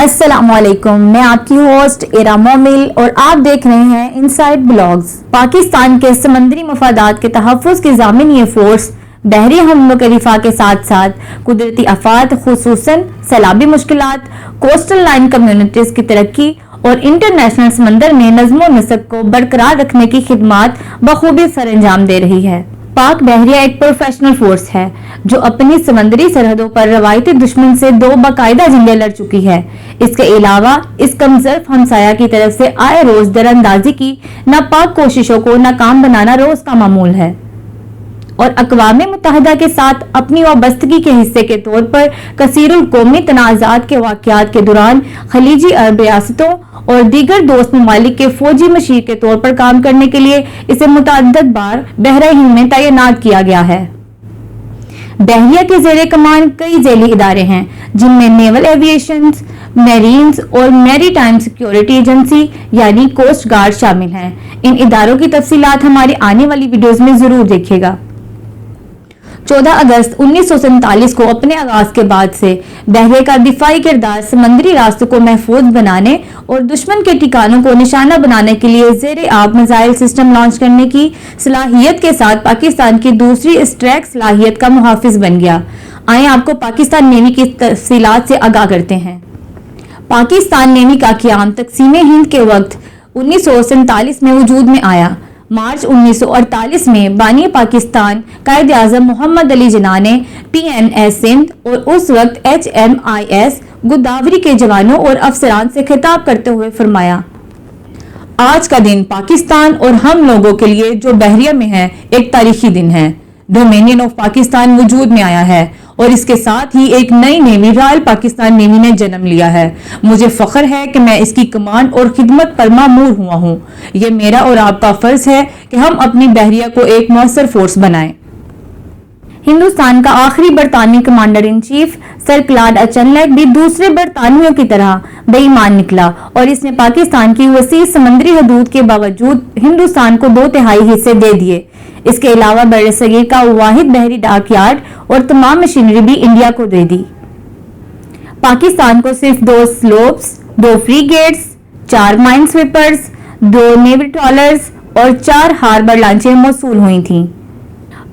अस्सलाम वालेकुम, मैं आपकी होस्ट इरा मोमिल और आप देख रहे हैं इनसाइड ब्लॉग्स। पाकिस्तान के समंदरी मफादात के तहफ़्फ़ुज़ की ज़ामिन ये फोर्स बहरी हमलो के दिफा के साथ साथ कुदरती आफात खुसूसन सैलाबी मुश्किलात, कोस्टल लाइन कम्युनिटीज़ की तरक्की और इंटरनेशनल समंदर में नज़्म व नसक को बरकरार रखने की खिदमात बखूबी सरअंजाम दे रही है। पाक बहरिया एक प्रोफेशनल फोर्स है जो अपनी समंदरी सरहदों पर रवायती दुश्मन से 2 बाकायदा जंगें लड़ चुकी है। इसके अलावा इस कमजोर हमसाया की तरफ से आए रोज दरअंदाजी की नापाक कोशिशों को नाकाम बनाना रोज का मामूल है और अक़वाम मुत्तहिदा के साथ अपनी वाबस्तगी के हिस्से के तौर पर कसीरुल कौमी तनाज़ात के वाक़यात के दौरान खलीजी अरब रियासतों और दीगर दोस्त ममालिक के फौजी मशीर के तौर पर काम करने के लिए इसे मुतअद्दिद बार बहरा हिंद में तैनात किया गया है। बहरिया के ज़ेरे कमान कई ज़ैली इदारे हैं जिनमें नेवल एविएशन, मेरीन्स और मैरीटाइम सिक्योरिटी एजेंसी यानी कोस्ट गार्ड शामिल हैं। इन इदारों की तफसीलात हमारी आने वाली वीडियोस में जरूर देखिएगा। 14 अगस्त 1947 को अपने आगाज के बाद से बहरे का दिफाई किरदार समंदरी रास्तों को महफूज बनाने और दुश्मन के ठिकानों को निशाना बनाने के लिए ज़ेरे आब मिसाइल सिस्टम लॉन्च करने की सलाहियत के साथ पाकिस्तान की दूसरी स्ट्राइक सलाहियत का मुहाफिज बन गया। आइए आपको पाकिस्तान नेवी की तफसीलात से आगाह करते हैं। पाकिस्तान नेवी का क़याम तक़सीम हिंद के वक्त 1947 में वजूद में आया। मार्च 1948 में बानी पाकिस्तान कायद आज़म मोहम्मद अली जिन्ना ने PNS सिंध और उस वक्त HMIS गोदावरी के जवानों और अफसरान से खिताब करते हुए फरमाया, आज का दिन पाकिस्तान और हम लोगों के लिए जो बहरिया में है एक तारीखी दिन है। डोमिनियन ऑफ पाकिस्तान वजूद में आया है और इसके साथ ही एक नई नेवी रॉयल पाकिस्तान नेवी ने जन्म लिया है। मुझे फख्र है कि मैं इसकी कमांड और खिदमत पर मामूर हुआ हूँ। ये मेरा और आपका फर्ज है कि हम अपनी बहरिया को एक मौसर फोर्स बनाएं। हिंदुस्तान का आखिरी बरतानवी commander in chief sir Claude Auchinleck भी दूसरे बरतानियों की तरह बेईमान निकला और इसने पाकिस्तान की वसी समंदरी हदूद के बावजूद हिंदुस्तान को 2/3 हिस्से दे दिए। इसके अलावा बड़े सगीर का वाहिद बहरी डाक यार्ड और तमाम मशीनरी भी इंडिया को दे दी। पाकिस्तान को सिर्फ 2 slopes, 2 फ्रीगेट्स, 4 mine sweepers, 2 navy trollers और 4 हार्बर लॉन्चें मौसूल हुई थीं।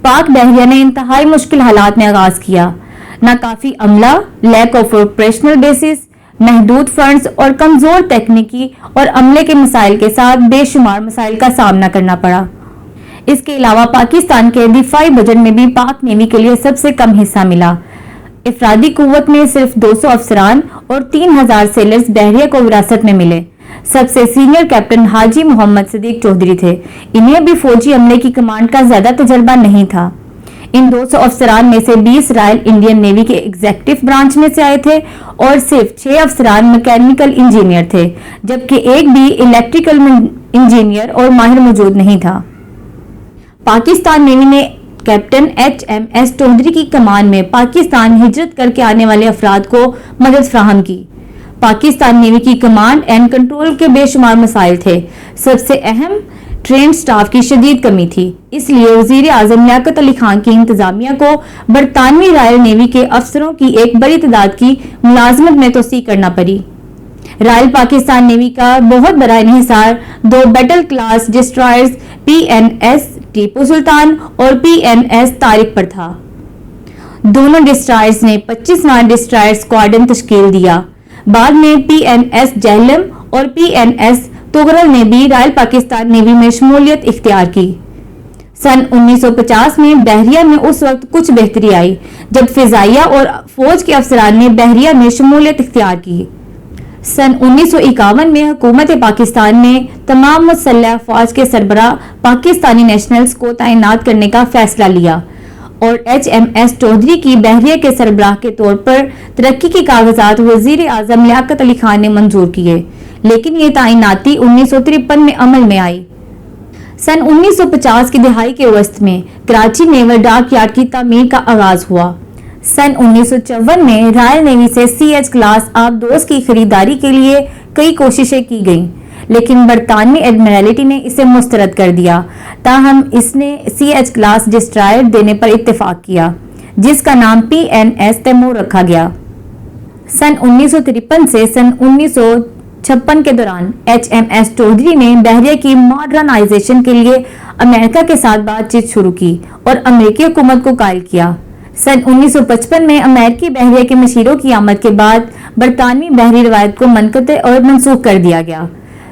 पाक बहरिया ने इंतहाई मुश्किल हालात में आगाज किया। नाकाफी अमला, लैक ऑफ ऑपरेशनल बेसिस, महदूद फंड्स और कमजोर तकनीकी और अमले के मसाइल के साथ बेशुमार मसाइल का सामना करना पड़ा। इसके अलावा पाकिस्तान के दिफाई बजट में भी पाक नेवी के लिए सबसे कम हिस्सा मिला। इफरादी कुव्वत में सिर्फ 200 अफसरान और 3000 सेलर्स बहरिया को विरासत में मिले। सबसे सीनियर कैप्टन हाजी मोहम्मद सदीक चौधरी थे। इन्हें भी फौजी अमले की कमांड का ज्यादा तजर्बा नहीं था। इन 200 अफसरान में से 20 रॉयल इंडियन नेवी के एग्जीक्यूटिव ब्रांच में से आए थे और सिर्फ 6 अफसरान मैकेनिकल इंजीनियर थे, जबकि एक भी इलेक्ट्रिकल इंजीनियर और माहिर मौजूद नहीं था। पाकिस्तान नेवी ने कैप्टन HMS चौधरी की कमान में पाकिस्तान हिजरत करके आने वाले अफराद को मदद फराहम की। पाकिस्तान नेवी की कमांड एंड कंट्रोल के बेशुमार मसाइल थे। सबसे अहम ट्रेन स्टाफ की शदीद कमी थी, इसलिए वजीर आजम लियाकत अली खान की इंतजामिया को बरतानवी रॉयल नेवी के अफसरों की एक बड़ी तादाद की मुलाजमत में तोसी करना पड़ी। रॉयल पाकिस्तान नेवी का बहुत बड़ा इन्हिसार 2 battle class destroyers PNS Tipu Sultan और PNS तारिक पर था। दोनों डिस्ट्रॉयर्स ने 25वां डिस्ट्रॉयर स्क्वाड्रन तश्कील दिया। बाद में PNS जहलम और PNS तुगरल ने भी रॉयल पाकिस्तान नेवी में शमूलियत इख्तियार की। सन 1950 में बहरिया में उस वक्त कुछ बेहतरी आई जब फिजाइया और फौज के अफसरान ने बहरिया में शमूलियत इख्तियार की। सन 1951 में हुकूमत पाकिस्तान ने तमाम मुसल्लह फौज के सरबराह पाकिस्तानी नेशनल्स को तैनात करने का फैसला लिया और HMS चौधरी की बहरिया के सरबराह के तौर पर तरक्की के कागजात वजीर आजम लियाकत अली खान ने मंजूर किए, लेकिन ये तैनाती 1953 में अमल में आई। सन 1950 की दिहाई के वस्त में कराची नेवल डाक यार्ड की तामीर का आगाज हुआ। सन 1954 में रॉयल नेवी से CH क्लास आबदोज की खरीदारी के लिए कई कोशिशें की गईं, लेकिन बरतानवी एडमिरल्टी ने इसे मुस्तरद कर दिया। ताहम इसने CH क्लास डिस्ट्रॉयर देने पर इत्तेफाक किया, जिसका नाम PNS तैमूर रखा गया। सन 1953 से सन 1956 के दौरान HMS चौधरी ने बहरिया की मॉडर्नाइजेशन के लिए अमेरिका के साथ बातचीत शुरू की और अमेरिकी हुकूमत को कायल किया। सन 1955 में अमेरिकी बहरिया के मशीरों की आमद के बाद बरतानवी बहरी रवायत को मनक़ते और मनसूख कर दिया गया।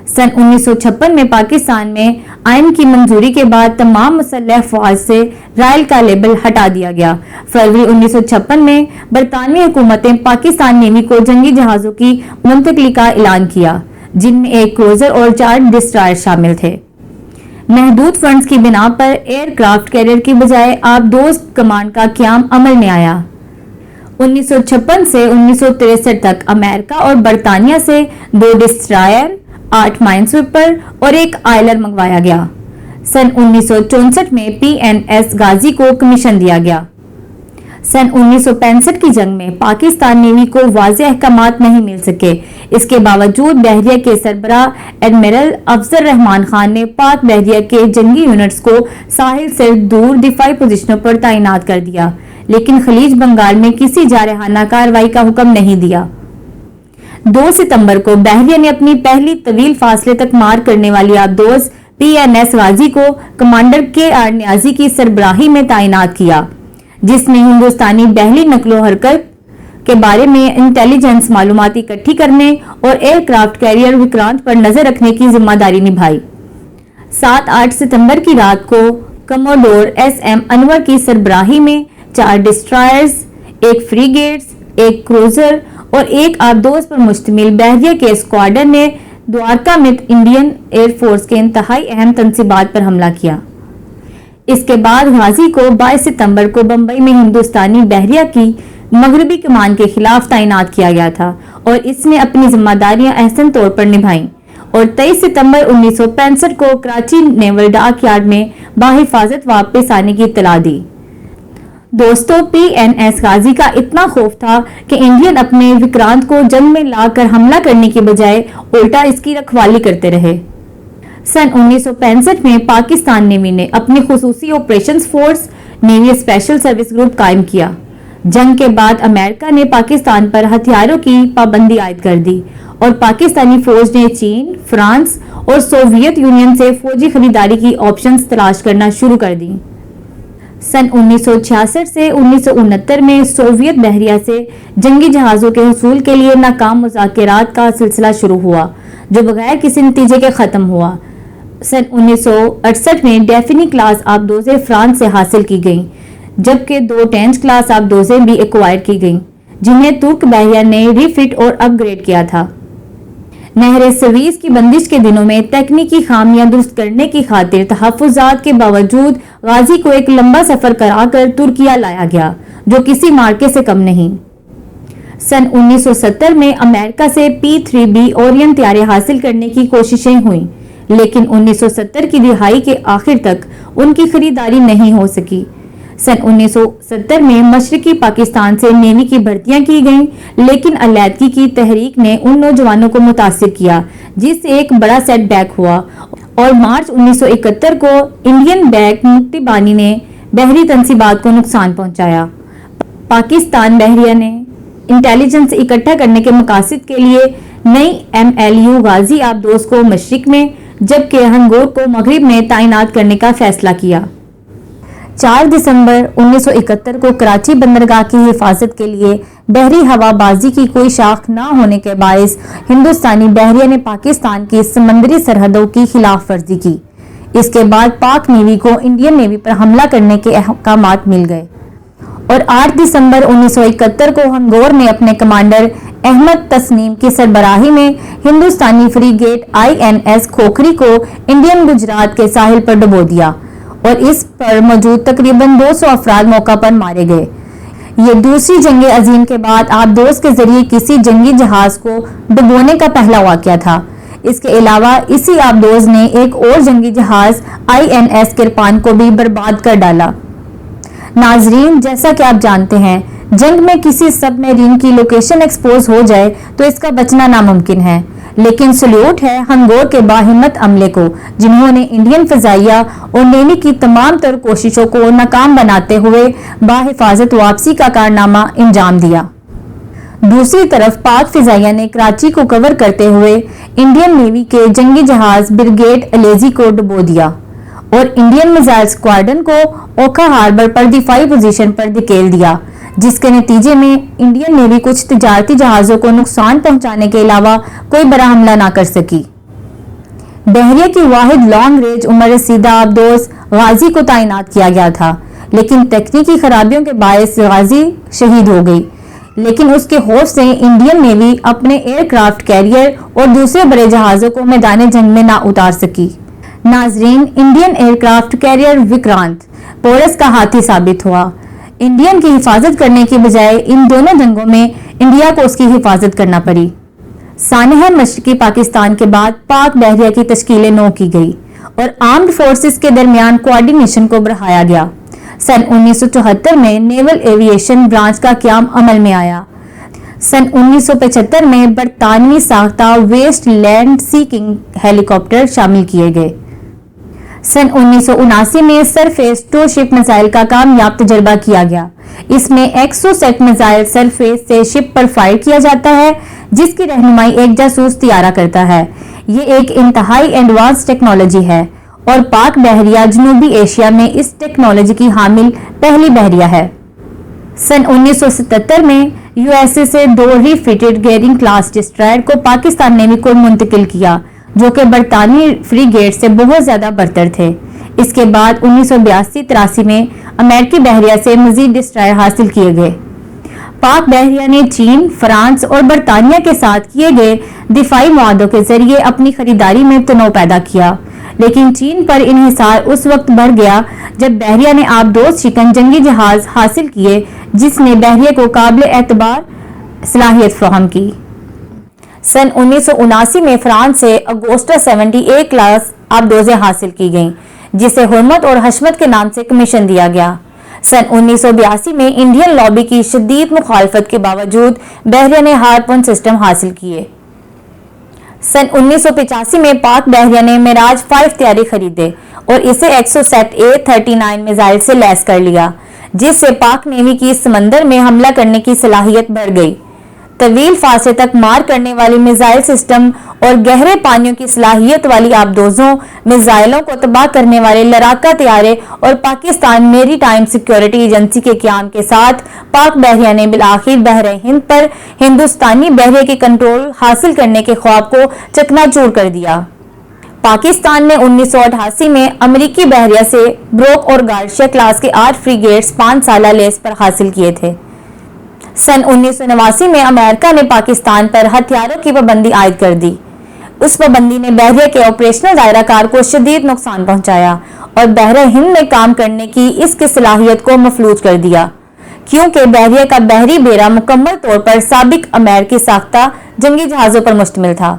सन 1956 में पाकिस्तान में आइन की मंजूरी के बाद तमाम मुसल्लह फौज से रॉयल का लेबल हटा दिया गया। फरवरी 1956 में बरतानवी हुकूमतें पाकिस्तान नेवी को जंगी जहाजों की मुंतकली का ऐलान किया, जिनमें एक क्रूजर और 4 डिस्ट्रॉयर शामिल थे। महदूद फंड्स की बिना पर एयरक्राफ्ट कैरियर की बजाय आबदोज कमांड का क़याम अमल में आया। 1956 से 1963 तक अमेरिका और बरतानिया से 2 डिस्ट्रॉयर, 8 माइनस्वीपर और 1 आयलर मंगवाया गया। सन 1964 में PNS गाजी को कमीशन दिया गया। सन 1965 की जंग में पाकिस्तान नेवी को वाज़ेह अहकामात नहीं मिल सके। इसके बावजूद बहरिया के सरबराह एडमिरल अफजल रहमान खान ने पाक बहरिया के जंगी यूनिट्स को साहिल से दूर दिफाई पोजीशनों पर तैनात कर दिया, लेकिन खलीज बंगाल में किसी जारहाना कार्रवाई का हुक्म नहीं दिया। 2 सितंबर को बहरिया ने अपनी पहली तवील फासले तक मार करने वाली आबदोज PNS गाजी को कमांडर KR नियाजी की सरबराही में तैनात किया, जिसने हिंदुस्तानी बहरी नकलो हरकत के बारे में इंटेलिजेंस मालूमात इकट्ठी करने और एयरक्राफ्ट कैरियर विक्रांत पर नजर रखने की जिम्मेदारी निभाई। 7-8 सितंबर की रात को कमोडोर SM अनवर की सरबराही में 4 डिस्ट्रॉयर्स, 1 फ्रीगेट्स, 1 क्रूजर और 1 आबदोज पर मुश्तमिल बहरिया के स्क्वाड्रन ने द्वारका में इंडियन एयरफोर्स के इंतहाई अहम तंसीबात पर हमला किया। इसके बाद गाजी को 22 सितंबर को बंबई में हिंदुस्तानी बहरिया की मगरबी कमान के खिलाफ तैनात किया गया था और इसने अपनी जिम्मेदारियां अहसन तौर पर निभाई और 23 सितंबर 1965 को कराची नेवल डाक यार्ड में बाहिफाजत वापस आने की इत्तला दी। दोस्तों, PNS गाजी का इतना खौफ था कि इंडियन अपने विक्रांत को जंग में लाकर हमला करने की बजाय उल्टा इसकी रखवाली करते रहे। सन 1965 में पाकिस्तान नेवी ने अपनी खुसूसी operations force navy special service group कायम किया। जंग के बाद अमेरिका ने पाकिस्तान पर हथियारों की पाबंदी आयद कर दी और पाकिस्तानी फौज ने चीन, फ्रांस और सोवियत यूनियन से फौजी खरीदारी की ऑप्शंस तलाश करना शुरू कर दी। सन 1966 से 1969 में सोवियत बहरिया से जंगी जहाजों के हुसूल के लिए नाकाम मुज़ाकरात का सिलसिला शुरू हुआ, जो बगैर किसी नतीजे के खत्म हुआ। सन 1968 में डेफिनी क्लास आबदोजें फ्रांस से हासिल की गईं, जबकि 2 टेंच क्लास आबदोजें भी एक्वायर की गईं, जिन्हें तुर्क बहरिया ने रिफिट और अपग्रेड किया था। नहर सवीज की बंदिश के दिनों में तकनीकी खामियां दुरुस्त करने की खातिर तहफ़्फ़ुज़ात के बावजूद गाजी को एक लंबा सफर कराकर तुर्किया लाया गया, जो किसी मार्के से कम नहीं। सन 1970 में अमेरिका से P-3B ओरियन तैयारी हासिल करने की कोशिशें हुई, लेकिन 1970 की दिहाई के आखिर तक उनकी खरीदारी नहीं हो सकी। सन 1970 में मशरकी पाकिस्तान से नेवी की भर्तियां की गईं, लेकिन अलैदगी की तहरीक ने उन नौजवानों को मुतासिर किया, जिससे एक बड़ा सेटबैक हुआ और मार्च 1971 को इंडियन बैक मुक्ति बानी ने बहरी तंसीबात को नुकसान पहुंचाया। पाकिस्तान बहरिया ने इंटेलिजेंस इकट्ठा करने के मकासद के लिए नई MLU गाजी आबदोज को मशरिक में जबकि हंगोर को मगरिब में तैनात करने का फैसला किया। 4 दिसंबर 1971 को कराची बंदरगाह की हिफाजत के लिए बहरी हवाबाजी की कोई शाख न होने के बायस हिंदुस्तानी बहरिया ने पाकिस्तान की समंदरी सरहदों की खिलाफ वर्जी की। इसके बाद पाक नेवी को इंडियन नेवी पर हमला करने के अहकामात मिल गए और 8 दिसंबर 1971 को हंगोर ने अपने कमांडर अहमद तस्नीम की सरबराही में हिंदुस्तानी फ्रीगेट INS खोखरी को इंडियन गुजरात के साहिल पर डुबो दिया और इस पर मौजूद तकरीबन 200 अफराद मौका पर मारे गए। ये दूसरी जंग अजीम के बाद आबदोज के जरिए किसी जंगी जहाज को डुबोने का पहला वाकया था। इसके अलावा इसी आबदोज ने एक और जंगी जहाज INS किरपान को भी बर्बाद कर डाला। नाजरीन, जैसा कि आप जानते हैं, जंग में किसी सबमरीन की लोकेशन एक्सपोज हो जाए तो इसका बचना नामुमकिन है, लेकिन सल्यूट है हंगोर के बाहिम्मत अमले को, जिन्होंने इंडियन फजाइया और नेवी की तमाम तर कोशिशों को नाकाम बनाते हुए बाहिफाजत वापसी का कारनामा अंजाम दिया। दूसरी तरफ पाक फिजाइया ने कराची को कवर करते हुए इंडियन नेवी के जंगी जहाज ब्रिगेड अलेजी को डुबो दिया और इंडियन मिसाइल स्क्वाड्रन को ओखा हार्बर पर दिफाई पोजीशन पर धकेल दिया, जिसके नतीजे में इंडियन नेवी कुछ तिजारती जहाजों को नुकसान पहुंचाने के अलावा कोई बड़ा हमला ना कर सकी। बहरिया की वाहिद लॉन्ग रेंज उमर रसीदा आबदोस गाजी को तैनात किया गया था, लेकिन तकनीकी खराबियों के बायस गाजी शहीद हो गई। लेकिन उसके खौफ से इंडियन नेवी अपने एयरक्राफ्ट कैरियर और दूसरे बड़े जहाजों को मैदान जंग में ना उतार सकी। नाजरीन, Indian aircraft carrier Vikrant Porus का हाथी साबित हुआ। इंडियन की हिफाजत करने की बजाय इन दोनों जंगों में इंडिया को उसकी हिफाजत करना पड़ी। सानहा मशरकी पाकिस्तान के बाद पाक बहरिया की तश्कील नौ की गई और आर्म्ड फोर्सेस के दरमियान कोऑर्डिनेशन को बढ़ाया गया। सन 1974 में नेवल एविएशन ब्रांच का क़याम अमल में आया। सन 1975 में बरतानवी साख्ता वेस्ट लैंड सीकिंग हेलीकॉप्टर शामिल किए गए। सन 1979 में सरफेस टू शिप मिसाइल का कामयाब तजर्बा किया गया। इसमें एक्सोसेट मिसाइल सरफेस से शिप पर फायर किया जाता है, जिसकी रहनुमाई एक जासूस तियारा करता है। ये एक इंतहाई एडवांस टेक्नोलॉजी है और पाक बहरिया जनूबी एशिया में इस टेक्नोलॉजी की हामिल पहली बहरिया है। सन 1977 में यूएसए से 2 रिफिटेड गेरिंग क्लास डिस्ट्रॉयर को पाकिस्तान नेवी को मुंतकिल किया, जो कि बरतानवी फ्रीगेट से बहुत ज्यादा बरतर थे। इसके बाद 1982-83 में अमेरिकी बहरिया से मजीद डिस्ट्रॉयर हासिल किए गए। पाक बहरिया ने चीन, फ्रांस और बरतानिया के साथ किए गए दिफाई मुआहदों के जरिए अपनी खरीदारी में तनाव पैदा किया, लेकिन चीन पर इन्हिसार उस वक्त बढ़ गया जब बहरिया ने आबदोस शिकन जंगी जहाज हासिल किए, जिसने बहरिया को काबिल एतबार सलाहियत फराहम की। सन 1979 में फ्रांस से अगोस्टा 70 क्लास आबदोजें हासिल की गईं, जिसे हुर्मत और हशमत के नाम से कमीशन दिया गया। सन 1982 में इंडियन लॉबी की शदीद मुखालफत के बावजूद बहरिया ने हार्पून सिस्टम हासिल किए। सन 1985 में पाक बहरिया ने मिराज 5 तैयारी खरीदे और इसे एक्सोसेट A39 मिसाइल से लैस कर लिया, जिससे पाक नेवी की समंदर में हमला करने की सलाहियत बढ़ गई। तवील फासले तक मार करने वाली मिसाइल सिस्टम और गहरे पानियों की सलाहियत वाली आबदोजों, मिसाइलों को तबाह करने वाले लड़ाका तैयारे और पाकिस्तान मेरी टाइम सिक्योरिटी एजेंसी के क़याम के साथ पाक बहरिया ने बिलाखिर बहरे हिंद पर हिंदुस्तानी बहरिया के कंट्रोल हासिल करने के ख्वाब को चकनाचूर कर दिया। पाकिस्तान ने 1988 में अमेरिकी बहरिया से ब्रोक और गार्शिया क्लास के 8 फ्रीगेट्स 5 साला लेस पर हासिल किए थे। सन 1989 में अमेरिका ने पाकिस्तान पर हथियारों की पाबंदी आयद कर दी। उस पाबंदी ने बहरिया के ऑपरेशनल दायरा कार को शदीद नुकसान पहुंचाया और बहरे हिंद में काम करने की इसकी सलाहियत को मफलूज कर दिया, क्योंकि बहरिया का बहरी बेड़ा मुकम्मल तौर पर साबिक अमेरिकी साख्ता जंगी जहाजों पर मुश्तमिल था।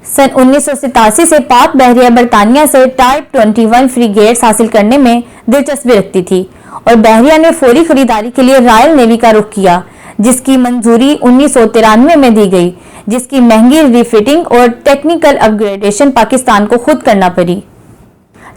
सन 1987 से पाक बहरिया बरतानिया से टाइप 21 फ्रीगेट्स हासिल करने में दिलचस्पी रखती थी और बहरिया ने फौरी खरीदारी के लिए रॉयल नेवी का रुख किया, जिसकी मंजूरी 1993 में दी गई, जिसकी महंगी रिफिटिंग और टेक्निकल अपग्रेडेशन पाकिस्तान को खुद करना पड़ी।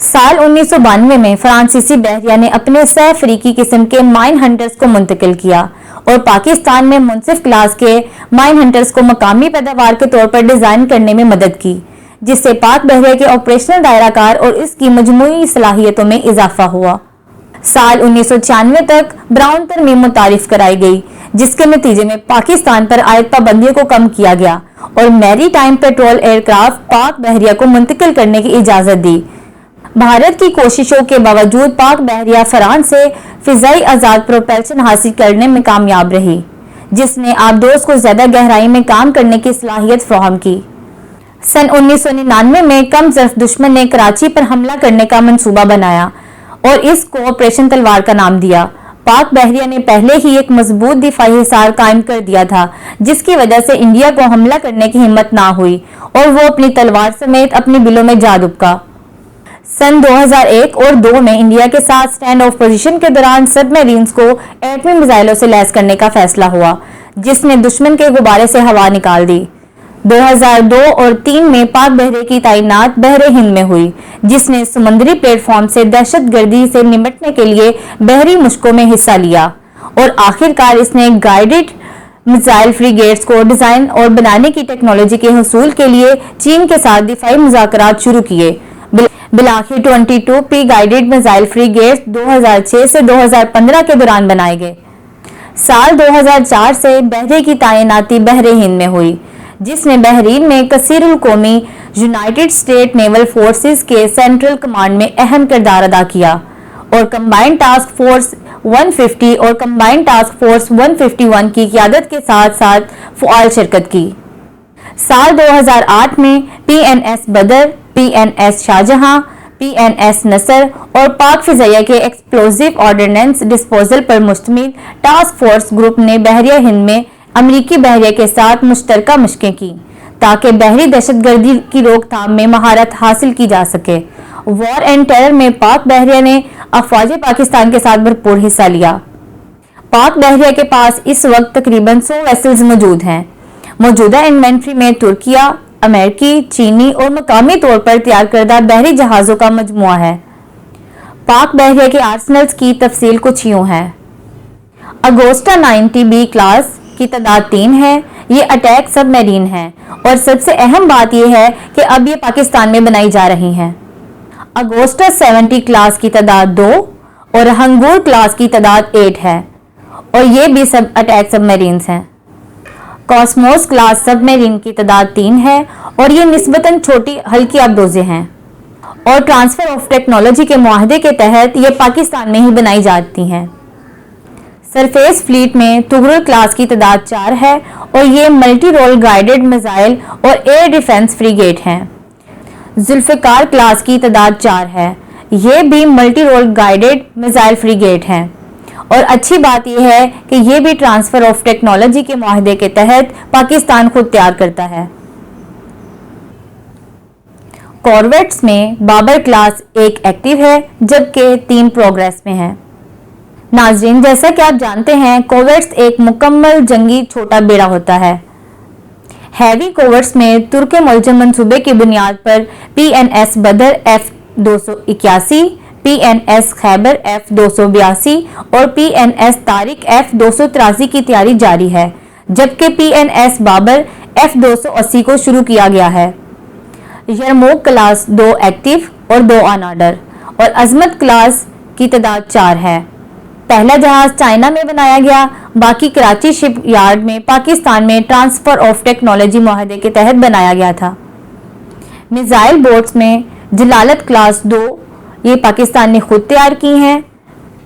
साल 1992 में फ्रांसीसी बहरिया ने अपने सह अफ्रीकी किस्म के माइन हंटर्स को मुंतकिल किया और पाकिस्तान में मुनसिफ क्लास के माइन हंटर्स को मकामी पैदावार के तौर पर डिजाइन करने में मदद की, जिससे पाक बहरिया के ऑपरेशनल दायरा कार और इसकी मजमूई सलाहियतों में इजाफा हुआ। साल 1996 तक ब्राउन तरमीम मुतारिफ कराई गई, जिसके नतीजे में पाकिस्तान पर आयद पाबंदियों को कम किया गया और मैरी टाइम पेट्रोल एयरक्राफ्ट पाक बहरिया को मुंतकिल करने की इजाजत दी। भारत की कोशिशों के बावजूद पाक बहरिया फ्रांस से फिजाई आजाद प्रोपल्शन हासिल करने में कामयाब रही, जिसने आबदोस को ज्यादा गहराई में काम करने की सलाहियत फराहम की। सन 1999 में कम ज़र्फ दुश्मन ने कराची पर हमला करने का मंसूबा बनाया और इसको ऑपरेशन तलवार का नाम दिया। पाक बहरिया ने पहले ही एक मजबूत दिफाई हिसार कायम कर दिया था, जिसकी वजह से इंडिया को हमला करने की हिम्मत ना हुई और वो अपनी तलवार समेत अपने बिलों में जा दुबका। सन 2001 और 2 में इंडिया के साथ स्टैंड ऑफ पोजीशन के दौरान सबमरीन्स को एटमी मिसाइलों से लैस करने का फैसला हुआ, जिसने दुश्मन के गुब्बारे से हवा निकाल दी। 2002 और 3 में पाक बहरे की तैनात बहरे हिंद में हुई, जिसने समुद्री प्लेटफॉर्म से दहशतगर्दी से निपटने के लिए बहरी मुश्कों में हिस्सा लिया और आखिरकार इसने गाइडेड मिसाइल फ्रिगेट्स को डिजाइन और बनाने की टेक्नोलॉजी के हसूल के लिए चीन के साथ दिफाई मुज़ाकरात शुरू किए। बिलाखिर 22P गाइडेड मिसाइल फ्रिगेट्स 2006 से 2015 के दौरान बनाए गए। साल 2004 से बहरे की तैनाती बहरे हिंद में हुई, जिसने बहरीन में कसीरुल कौमी यूनाइटेड स्टेट नेवल फोर्सेस के सेंट्रल कमांड में अहम किरदार अदा किया और कंबाइंड टास्क फोर्स 150 और कंबाइंड टास्क फोर्स 151 की क़यादत के साथ साथ फ़आल शिरकत की। साल 2008 में PNS बदर, PNS शाहजहां, PNS नसर और पाक फिज़ाइया के एक्सप्लोजिव ऑर्डिनेंस डिस्पोजल पर मुश्तमिल टास्क फोर्स ग्रुप ने बहरिया हिंद में अमरीकी बहरिया के साथ मुश्तरका मशकें की ताकि बहरी दहशतगर्दी की रोकथाम में महारत हासिल की जा सके। वॉर एंड टेरर में पाक बहरिया ने अफवाज पाकिस्तान के साथ भरपूर हिस्सा लिया। पाक बहरिया के पास इस वक्त तकरीबन 100 वेसल्स मौजूद हैं। मौजूदा इन्वेंट्री में तुर्किया, अमेरिकी, चीनी और मकामी तौर पर तैयार करदा बहरी जहाज़ों का मजमुआ है। पाक बहरिया के आर्सनल्स की तफसील कुछ यूं है। अगोस्टा 90B क्लास की तादाद 3 है। ये अटैक सबमरीन है और सबसे अहम बात यह है कि अब ये पाकिस्तान में बनाई जा रही हैं। अगोस्टा 70 क्लास की तादाद 2 और हंगूर क्लास की तादाद 8 है और ये भी सब अटैक सबमरीन्स हैं। कॉस्मोस क्लास सबमरीन की तादाद 3 है और ये निस्बतन छोटी हल्की आबदोजें हैं और ट्रांसफर ऑफ टेक्नोलॉजी के मुआहदे के तहत ये पाकिस्तान में ही बनाई जाती हैं। सरफेस फ्लीट में तुगरुल क्लास की तादाद 4 है और ये मल्टी रोल गाइडेड मिसाइल और एयर डिफेंस फ्रिगेट हैं। जुल्फिकार क्लास की तादाद 4 है। ये भी multi role guided missile frigate हैं और अच्छी बात यह है कि ये भी ट्रांसफर ऑफ टेक्नोलॉजी के मुआहदे के तहत पाकिस्तान खुद तैयार करता है। कॉर्वेट्स में बाबर क्लास 1 एक्टिव है जबकि 3 प्रोग्रेस में है। नाजरीन, जैसा कि आप जानते हैं, कॉर्वेट्स एक मुकम्मल जंगी छोटा बेड़ा होता है। हैवी कॉर्वेट्स में तुर्क मुलज़म मंसूबे की बुनियाद पर PNS बदर F281, PNS खैबर F282 और PNS तारिक F283 की तैयारी जारी है, जबकि PNS बाबर F280 को शुरू किया गया है। यरमूक क्लास 2 एक्टिव और 2 ऑन ऑर्डर और अजमत क्लास की तादाद 4 है। पहला जहाज चाइना में बनाया गया, बाकी कराची शिप यार्ड में पाकिस्तान में ट्रांसफर ऑफ टेक्नोलॉजी मुआहदे के तहत बनाया गया था। मिसाइल बोट्स में जलालत क्लास 2 ये पाकिस्तान ने खुद तैयार की हैं।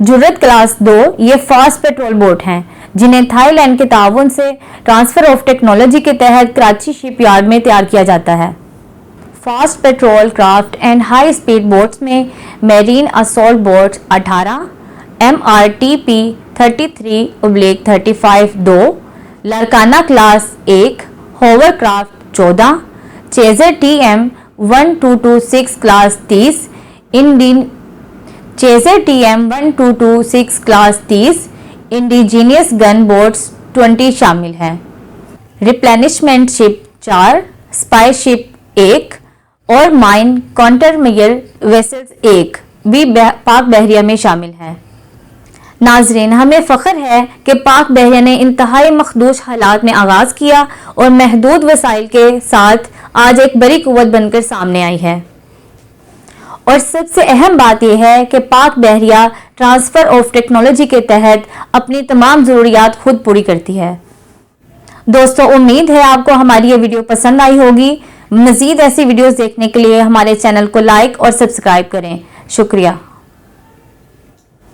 जुर्रत क्लास 2 ये फास्ट पेट्रोल बोट हैं जिन्हें थाईलैंड के ताउन से ट्रांसफर ऑफ टेक्नोलॉजी के तहत कराची शिप यार्ड में तैयार किया जाता है। Fast patrol craft and high speed boats में marine assault boats 18, MRTP 33/35 2, Larkana class 1, hovercraft 14, chaser TM 1226 class 30, chaser TM 1226 class 30, indigenous gun boats 20 शामिल हैं। रिप्लेनिशमेंट शिप 4, स्पाई शिप 1 और माइन काउंटरमेयर वेसल्स 1 भी पाक बहरिया में शामिल हैं। नाजरीन, हमें फ़ख्र है कि पाक बहरिया ने इंतहाई मखदूश हालात में आगाज़ किया और महदूद वसाइल के साथ आज एक बड़ी कुव्वत बनकर सामने आई है। और सबसे अहम बात यह है कि पाक बहरिया ट्रांसफ़र ऑफ टेक्नोलॉजी के तहत अपनी तमाम ज़रूरियात खुद पूरी करती है। दोस्तों, उम्मीद है आपको हमारी ये वीडियो पसंद आई होगी। मज़ीद ऐसी वीडियोज़ देखने के लिए हमारे चैनल को लाइक और सब्सक्राइब करें। शुक्रिया।